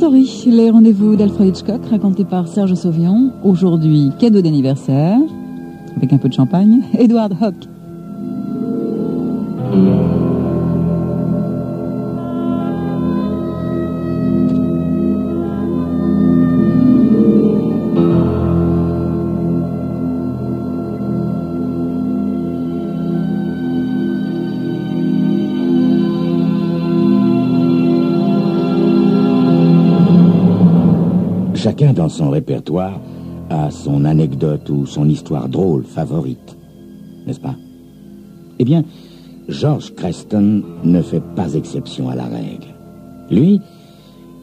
Story, les rendez-vous d'Alfred Hitchcock racontés par Serge Sauvion. Aujourd'hui, cadeau d'anniversaire, avec un peu de champagne, Edward Hawke. Chacun dans son répertoire a son anecdote ou son histoire drôle favorite, n'est-ce pas? Eh bien, George Creston ne fait pas exception à la règle. Lui,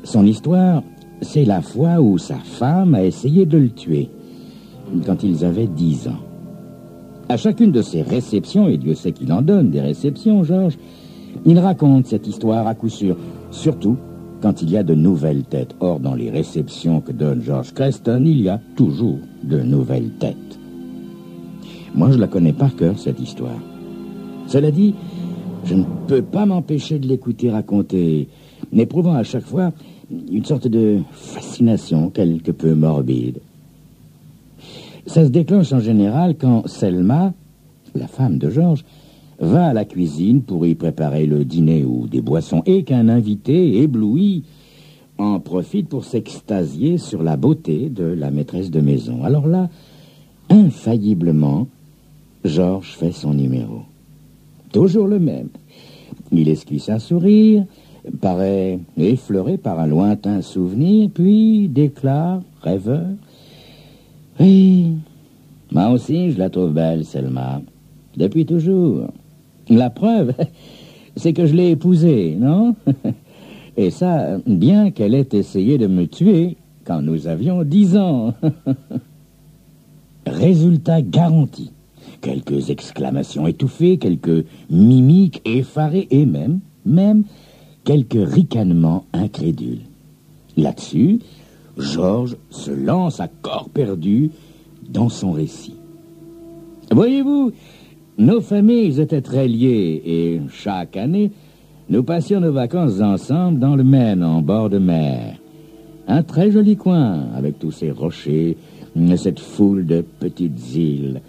son histoire, c'est la fois où sa femme a essayé de le tuer, quand ils avaient 10 ans. À chacune de ses réceptions, et Dieu sait qu'il en donne des réceptions, George, il raconte cette histoire à coup sûr, surtout quand il y a de nouvelles têtes. Or, dans les réceptions que donne George Creston, il y a toujours de nouvelles têtes. Moi, je la connais par cœur, cette histoire. Cela dit, je ne peux pas m'empêcher de l'écouter raconter, éprouvant à chaque fois une sorte de fascination quelque peu morbide. Ça se déclenche en général quand Selma, la femme de George, va à la cuisine pour y préparer le dîner ou des boissons, et qu'un invité ébloui en profite pour s'extasier sur la beauté de la maîtresse de maison. Alors là, infailliblement, George fait son numéro. Toujours le même. Il esquisse un sourire, paraît effleuré par un lointain souvenir, puis déclare, rêveur, « Oui, moi aussi je la trouve belle, Selma, depuis toujours. La preuve, c'est que je l'ai épousée, non? Et ça, bien qu'elle ait essayé de me tuer quand nous avions 10 ans. » Résultat garanti. Quelques exclamations étouffées, quelques mimiques effarées et même quelques ricanements incrédules. Là-dessus, George se lance à corps perdu dans son récit. Voyez-vous, nos familles étaient très liées et chaque année, nous passions nos vacances ensemble dans le Maine, en bord de mer. Un très joli coin, avec tous ces rochers, cette foule de petites îles.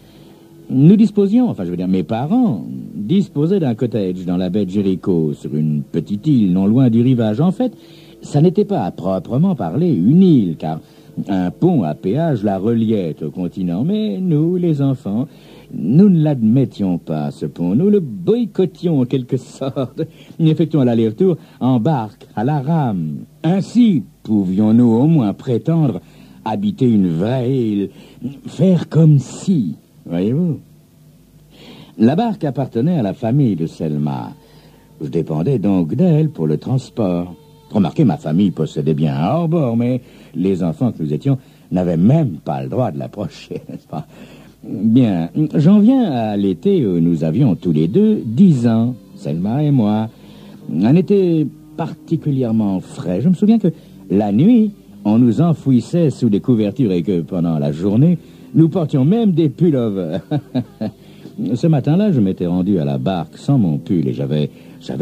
Nous disposions, mes parents disposaient d'un cottage dans la baie de Jericho, sur une petite île non loin du rivage. En fait, ça n'était pas à proprement parler une île, car un pont à péage la reliait au continent. Mais nous, les enfants, nous ne l'admettions pas, ce pont. Nous le boycottions en quelque sorte. Nous effectuons l'aller-retour en barque, à la rame. Ainsi pouvions-nous au moins prétendre habiter une vraie île, faire comme si, voyez-vous. La barque appartenait à la famille de Selma. Je dépendais donc d'elle pour le transport. Remarquez, ma famille possédait bien un hors-bord, mais les enfants que nous étions n'avaient même pas le droit de l'approcher, n'est-ce pas? Bien, j'en viens à l'été où nous avions tous les deux 10 ans, Selma et moi. Un été particulièrement frais. Je me souviens que la nuit, on nous enfouissait sous des couvertures et que pendant la journée, nous portions même des pullovers. Ce matin-là, je m'étais rendu à la barque sans mon pull et j'avais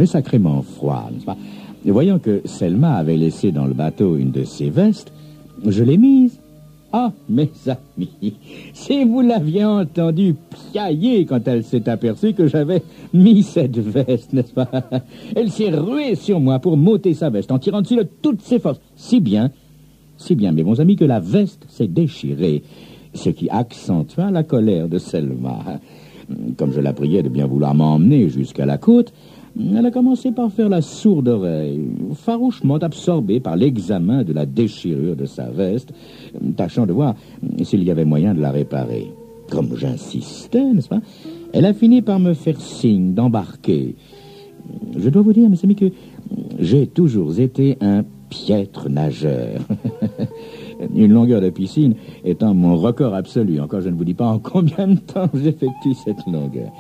sacrément froid, n'est-ce pas? Et voyant que Selma avait laissé dans le bateau une de ses vestes, je l'ai mise. Ah, mes amis, si vous l'aviez entendue piailler quand elle s'est aperçue que j'avais mis cette veste, n'est-ce pas? Elle s'est ruée sur moi pour m'ôter sa veste en tirant dessus de toutes ses forces. Si bien, mes bons amis, que la veste s'est déchirée, ce qui accentua la colère de Selma. Comme je la priais de bien vouloir m'emmener jusqu'à la côte, elle a commencé par faire la sourde oreille, farouchement absorbée par l'examen de la déchirure de sa veste, tâchant de voir s'il y avait moyen de la réparer. Comme j'insistais, n'est-ce pas, elle a fini par me faire signe d'embarquer. Je dois vous dire, mes amis, que j'ai toujours été un piètre nageur. Une longueur de piscine étant mon record absolu. Encore, je ne vous dis pas en combien de temps j'effectue cette longueur.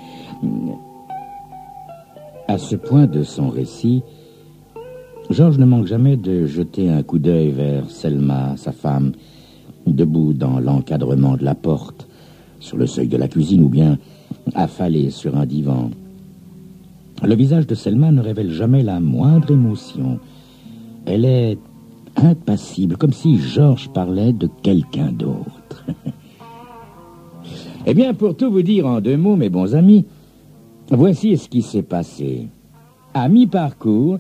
À ce point de son récit, Georges ne manque jamais de jeter un coup d'œil vers Selma, sa femme, debout dans l'encadrement de la porte, sur le seuil de la cuisine ou bien affalée sur un divan. Le visage de Selma ne révèle jamais la moindre émotion. Elle est impassible, comme si Georges parlait de quelqu'un d'autre. Eh bien, pour tout vous dire en 2 mots, mes bons amis, voici ce qui s'est passé. À mi-parcours,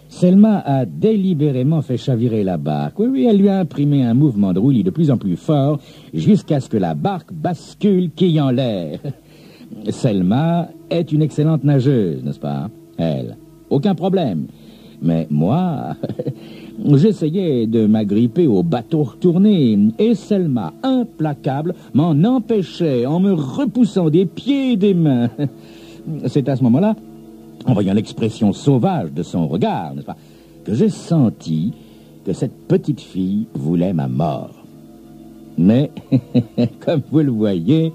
Selma a délibérément fait chavirer la barque. Oui, elle lui a imprimé un mouvement de roulis de plus en plus fort jusqu'à ce que la barque bascule quille en l'air. Selma est une excellente nageuse, n'est-ce pas? Elle, aucun problème. Mais moi, j'essayais de m'agripper au bateau retourné et Selma, implacable, m'en empêchait en me repoussant des pieds et des mains. C'est à ce moment-là, en voyant l'expression sauvage de son regard, n'est-ce pas, que j'ai senti que cette petite fille voulait ma mort. Mais, comme vous le voyez,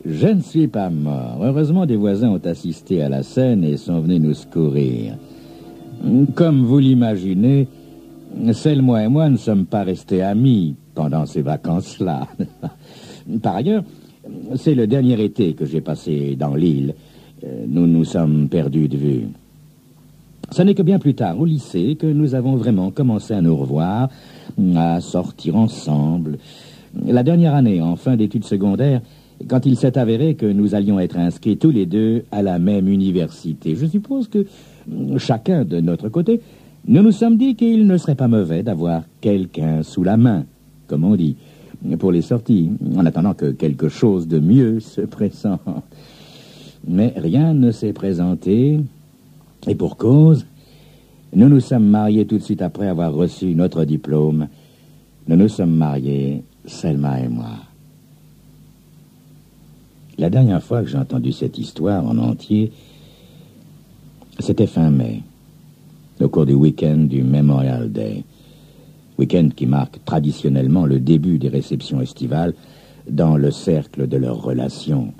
je ne suis pas mort. Heureusement, des voisins ont assisté à la scène et sont venus nous secourir. Comme vous l'imaginez, Selma et moi ne sommes pas restés amis pendant ces vacances-là. Par ailleurs, c'est le dernier été que j'ai passé dans l'île. Nous nous sommes perdus de vue. Ce n'est que bien plus tard, au lycée, que nous avons vraiment commencé à nous revoir, à sortir ensemble. La dernière année, en fin d'études secondaires, quand il s'est avéré que nous allions être inscrits tous les deux à la même université. Je suppose que, chacun de notre côté, nous nous sommes dit qu'il ne serait pas mauvais d'avoir quelqu'un sous la main, comme on dit, pour les sorties, en attendant que quelque chose de mieux se présente. Mais rien ne s'est présenté, et pour cause, nous nous sommes mariés tout de suite après avoir reçu notre diplôme. Nous nous sommes mariés, Selma et moi. La dernière fois que j'ai entendu cette histoire en entier, c'était fin mai, au cours du week-end du Memorial Day, week-end qui marque traditionnellement le début des réceptions estivales dans le cercle de leurs relations.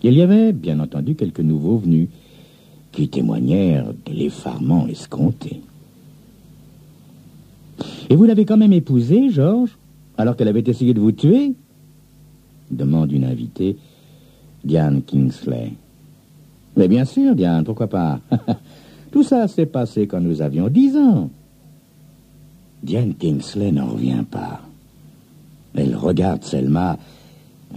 Il y avait, bien entendu, quelques nouveaux venus qui témoignèrent de l'effarement escompté. « Et vous l'avez quand même épousée, Georges, alors qu'elle avait essayé de vous tuer ?» demande une invitée, Diane Kingsley. « Mais bien sûr, Diane, pourquoi pas? Tout ça s'est passé quand nous avions 10 ans. » Diane Kingsley n'en revient pas. Elle regarde Selma,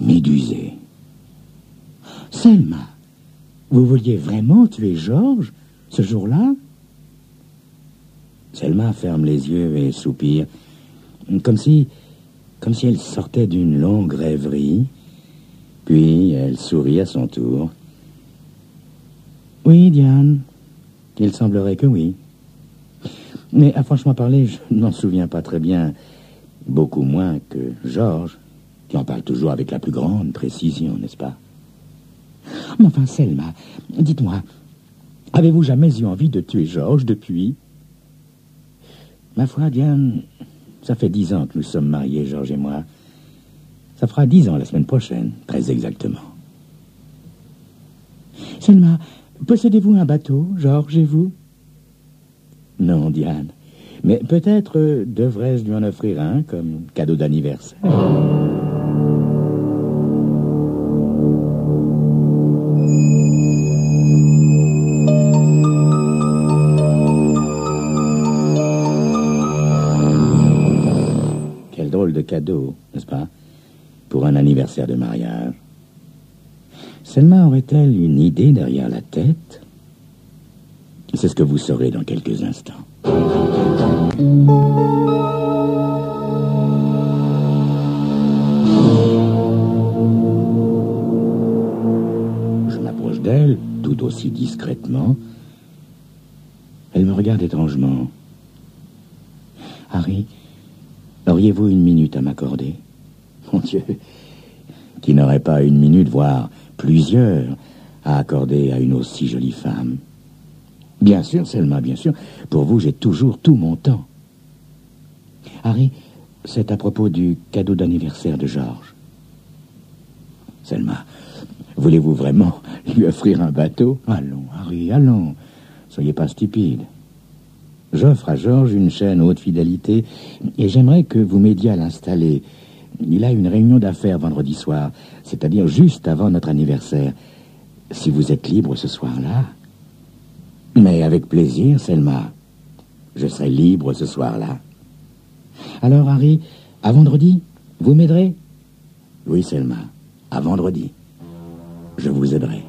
médusée. « Selma, vous vouliez vraiment tuer Georges, ce jour-là ?» Selma ferme les yeux et soupire, comme si elle sortait d'une longue rêverie, puis elle sourit à son tour. « Oui, Diane, il semblerait que oui. Mais à franchement parler, je ne m'en souviens pas très bien, beaucoup moins que Georges, qui en parle toujours avec la plus grande précision, n'est-ce pas? Mais enfin, Selma, dites-moi, avez-vous jamais eu envie de tuer Georges depuis? Ma foi, Diane, ça fait 10 ans que nous sommes mariés, Georges et moi. Ça fera 10 ans la semaine prochaine, très exactement. Selma, possédez-vous un bateau, Georges et vous? Non, Diane, mais peut-être devrais-je lui en offrir un comme cadeau d'anniversaire. Quel drôle de cadeau, n'est-ce pas, pour un anniversaire de mariage. Selma aurait-elle une idée derrière la tête? C'est ce que vous saurez dans quelques instants. Je m'approche d'elle, tout aussi discrètement. Elle me regarde étrangement. « Harry, auriez-vous une minute à m'accorder? » Mon Dieu, qui n'aurait pas une minute, voire plusieurs, à accorder à une aussi jolie femme? Bien sûr, Selma, bien sûr. Pour vous, j'ai toujours tout mon temps. Harry, c'est à propos du cadeau d'anniversaire de Georges. Selma, voulez-vous vraiment lui offrir un bateau? Allons, Harry, allons. Soyez pas stupide. J'offre à Georges une chaîne haute fidélité et j'aimerais que vous m'aidiez à l'installer. Il a une réunion d'affaires vendredi soir, c'est-à-dire juste avant notre anniversaire. Si vous êtes libre ce soir-là... Mais avec plaisir, Selma. Je serai libre ce soir-là. Alors, Harry, à vendredi, vous m'aiderez? Oui, Selma, à vendredi. Je vous aiderai.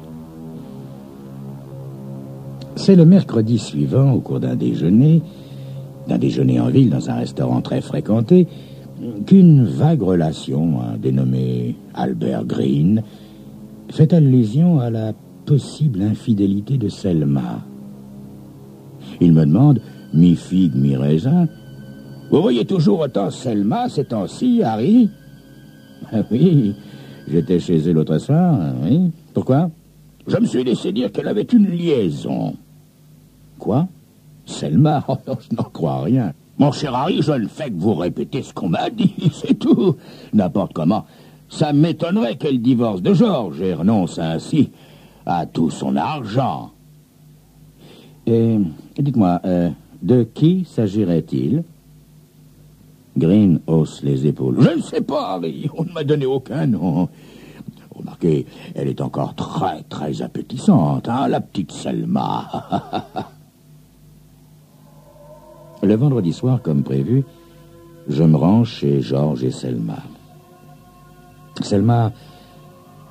C'est le mercredi suivant, au cours d'un déjeuner en ville dans un restaurant très fréquenté, qu'une vague relation, un dénommé Albert Green, fait allusion à la possible infidélité de Selma. Il me demande, mi-figue, mi-raisin, « Vous voyez toujours autant Selma ces temps-ci, Harry ?»« Ah oui, j'étais chez elle l'autre soir, oui. Pourquoi ?»« Je me suis laissé dire qu'elle avait une liaison. » « Quoi? Selma? Oh non, je n'en crois rien. Mon cher Harry, je ne fais que vous répéter ce qu'on m'a dit, c'est tout. N'importe comment. Ça m'étonnerait qu'elle divorce de George et renonce ainsi à tout son argent. Et dites-moi, de qui s'agirait-il? Green hausse les épaules. Je ne sais pas, Harry. On ne m'a donné aucun nom. Remarquez, elle est encore très, très appétissante, hein, la petite Selma. Le vendredi soir, comme prévu, je me rends chez George et Selma. Selma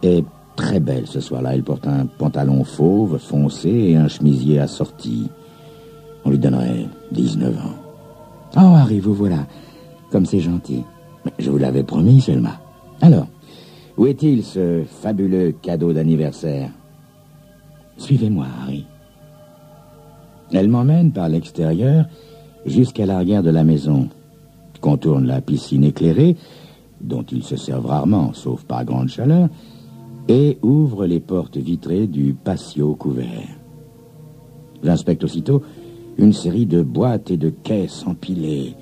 est très belle ce soir-là. Elle porte un pantalon fauve, foncé et un chemisier assorti. On lui donnerait 19 ans. Oh, Harry, vous voilà. Comme c'est gentil. Mais je vous l'avais promis, Selma. Alors, où est-il ce fabuleux cadeau d'anniversaire? Suivez-moi, Harry. Elle m'emmène par l'extérieur jusqu'à l'arrière de la maison, contourne la piscine éclairée, dont ils se servent rarement, sauf par grande chaleur, et ouvre les portes vitrées du patio couvert. J'inspecte aussitôt une série de boîtes et de caisses empilées.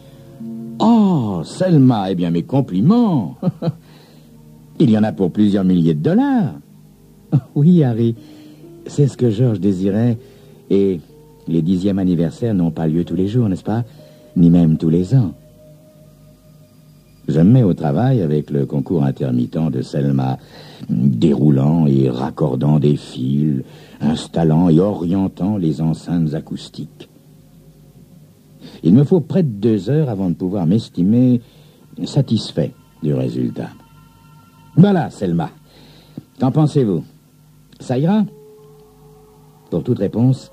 Oh, Selma, eh bien, mes compliments. Il y en a pour plusieurs milliers de dollars. Oui, Harry, c'est ce que George désirait, et les 10e anniversaires n'ont pas lieu tous les jours, n'est-ce pas? Ni même tous les ans. Je me mets au travail avec le concours intermittent de Selma, déroulant et raccordant des fils, installant et orientant les enceintes acoustiques. Il me faut près de 2 heures avant de pouvoir m'estimer satisfait du résultat. Voilà, Selma. Qu'en pensez-vous? Ça ira? Pour toute réponse,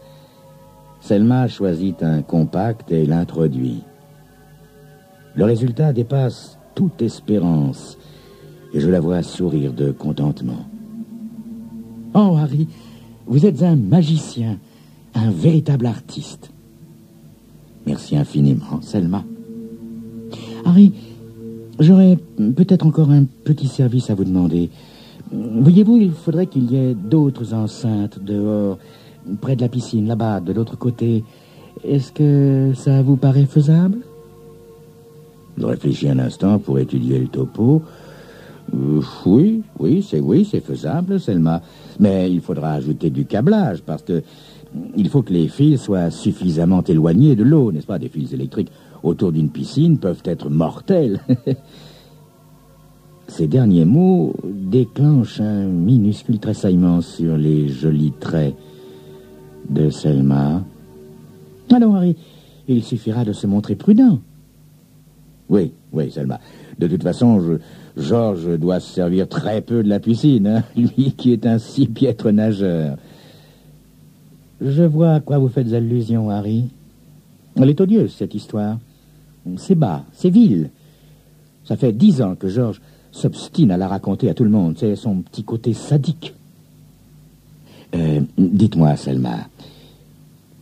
Selma choisit un compact et l'introduit. Le résultat dépasse toute espérance et je la vois sourire de contentement. Oh, Harry, vous êtes un magicien, un véritable artiste. Merci infiniment, Selma. Harry, j'aurais peut-être encore un petit service à vous demander. Voyez-vous, il faudrait qu'il y ait d'autres enceintes dehors, près de la piscine, là-bas, de l'autre côté. Est-ce que ça vous paraît faisable? Je réfléchis un instant pour étudier le topo. Oui, c'est faisable, Selma. Mais il faudra ajouter du câblage, parce que il faut que les fils soient suffisamment éloignés de l'eau, n'est-ce pas? Des fils électriques autour d'une piscine peuvent être mortels. Ces derniers mots déclenchent un minuscule tressaillement sur les jolis traits de Selma. Alors, Harry, il suffira de se montrer prudent. Oui, Selma. De toute façon, George doit se servir très peu de la piscine, hein, lui qui est un si piètre nageur. Je vois à quoi vous faites allusion, Harry. Elle est odieuse, cette histoire. C'est bas, c'est vil. Ça fait 10 ans que George s'obstine à la raconter à tout le monde. C'est son petit côté sadique. Dites-moi, Selma,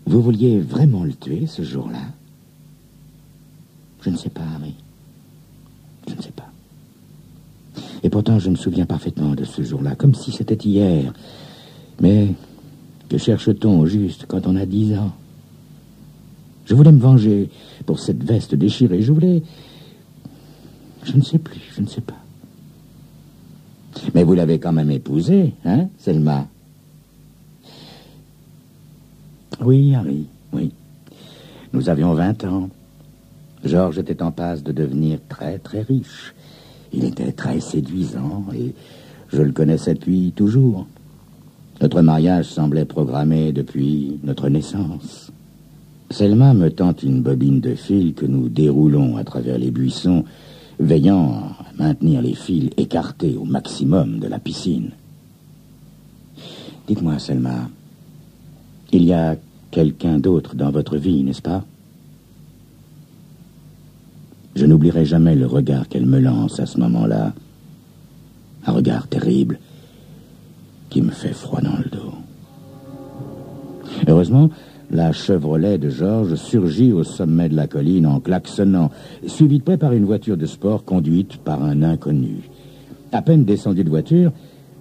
vous vouliez vraiment le tuer ce jour-là? Je ne sais pas, Harry. Je ne sais pas. Et pourtant, je me souviens parfaitement de ce jour-là, comme si c'était hier. Mais que cherche-t-on au juste quand on a 10 ans? Je voulais me venger pour cette veste déchirée. Je voulais... Je ne sais plus, je ne sais pas. Mais vous l'avez quand même épousée, hein, Selma? Oui, Harry, oui. Nous avions 20 ans. George était en passe de devenir très, très riche. Il était très séduisant et je le connaissais depuis toujours. Notre mariage semblait programmé depuis notre naissance. Selma me tend une bobine de fil que nous déroulons à travers les buissons, veillant à maintenir les fils écartés au maximum de la piscine. Dites-moi, Selma, il y a quelqu'un d'autre dans votre vie, n'est-ce pas? Je n'oublierai jamais le regard qu'elle me lance à ce moment-là. Un regard terrible qui me fait froid dans le dos. Heureusement, la Chevrolet de Georges surgit au sommet de la colline en klaxonnant, suivi de près par une voiture de sport conduite par un inconnu. À peine descendu de voiture,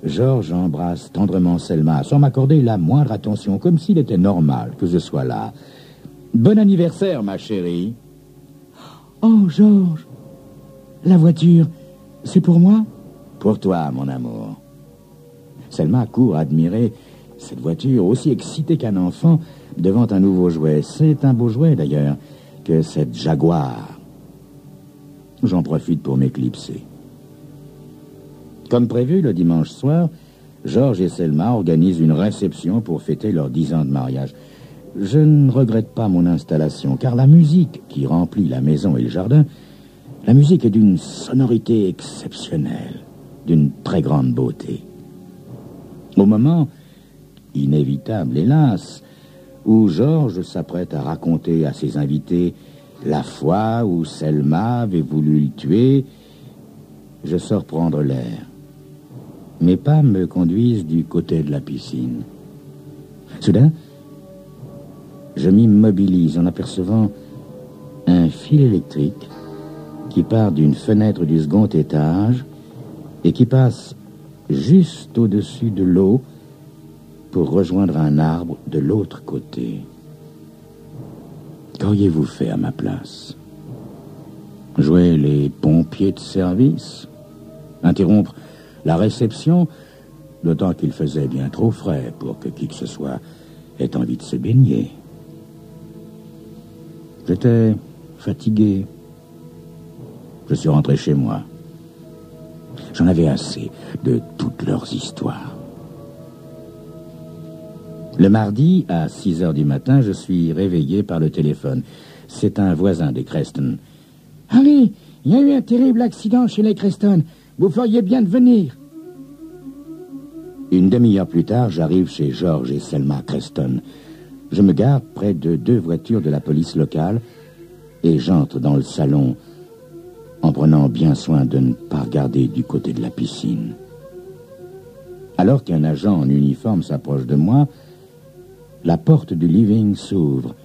Georges embrasse tendrement Selma, sans m'accorder la moindre attention, comme s'il était normal que je sois là. « Bon anniversaire, ma chérie !»« Oh, Georges, la voiture, c'est pour moi ?»« Pour toi, mon amour. » Selma court admirer cette voiture, aussi excitée qu'un enfant devant un nouveau jouet. C'est un beau jouet, d'ailleurs, que cette Jaguar. J'en profite pour m'éclipser. Comme prévu, le dimanche soir, Georges et Selma organisent une réception pour fêter leurs 10 ans de mariage. Je ne regrette pas mon installation, car la musique qui remplit la maison et le jardin, la musique est d'une sonorité exceptionnelle, d'une très grande beauté. Au moment, inévitable hélas, où Georges s'apprête à raconter à ses invités la fois où Selma avait voulu le tuer, je sors prendre l'air. Mes pas me conduisent du côté de la piscine. Soudain, je m'immobilise en apercevant un fil électrique qui part d'une fenêtre du second étage et qui passe juste au-dessus de l'eau pour rejoindre un arbre de l'autre côté. Qu'auriez-vous fait à ma place? Jouer les pompiers de service? Interrompre la réception, d'autant qu'il faisait bien trop frais pour que qui que ce soit ait envie de se baigner. J'étais fatigué. Je suis rentré chez moi. J'en avais assez de toutes leurs histoires. Le mardi, à 6 heures du matin, je suis réveillé par le téléphone. C'est un voisin des Creston. « Harry, il y a eu un terrible accident chez les Creston. Vous feriez bien de venir. » Une demi-heure plus tard, j'arrive chez Georges et Selma Creston. Je me gare près de 2 voitures de la police locale et j'entre dans le salon en prenant bien soin de ne pas regarder du côté de la piscine. Alors qu'un agent en uniforme s'approche de moi, la porte du living s'ouvre.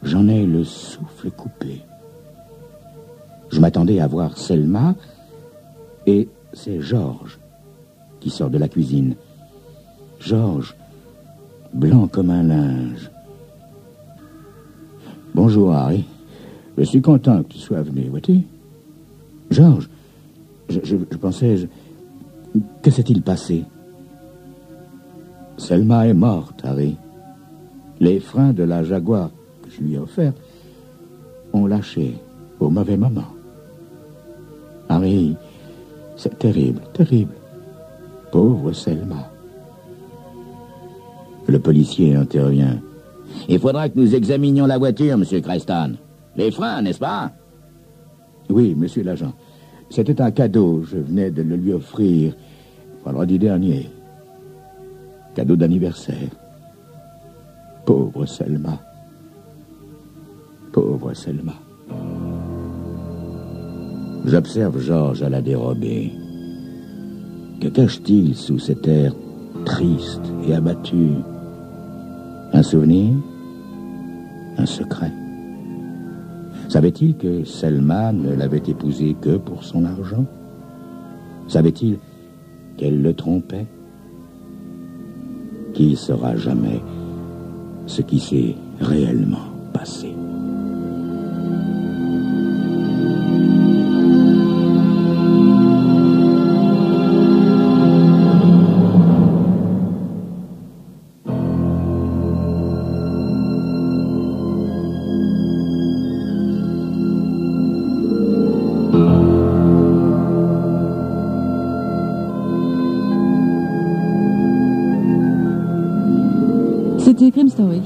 J'en ai le souffle coupé. Je m'attendais à voir Selma et c'est Georges qui sort de la cuisine. Georges, blanc comme un linge. « Bonjour, Harry. Je suis content que tu sois venu, vois-tu? »« Georges, je pensais... Que s'est-il passé? » ?»« Selma est morte, Harry. Les freins de la Jaguar que je lui ai offerts ont lâché au mauvais moment. Harry, c'est terrible, terrible. Pauvre Selma. » Le policier intervient. « Il faudra que nous examinions la voiture, monsieur Creston. Les freins, n'est-ce pas? »« Oui, monsieur l'agent. C'était un cadeau. Je venais de le lui offrir vendredi dernier. Cadeau d'anniversaire. Pauvre Selma. Pauvre Selma. » J'observe Georges à la dérobée. Que cache-t-il sous cet air triste et abattu? Un souvenir? Un secret? Savait-il que Selma ne l'avait épousé que pour son argent? Savait-il qu'elle le trompait? Qui saura jamais ce qui s'est réellement passé? C'était Crime Story,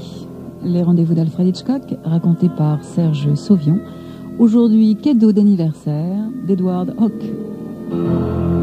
les rendez-vous d'Alfred Hitchcock, racontés par Serge Sauvion. Aujourd'hui, cadeau d'anniversaire d'Edward Hawke.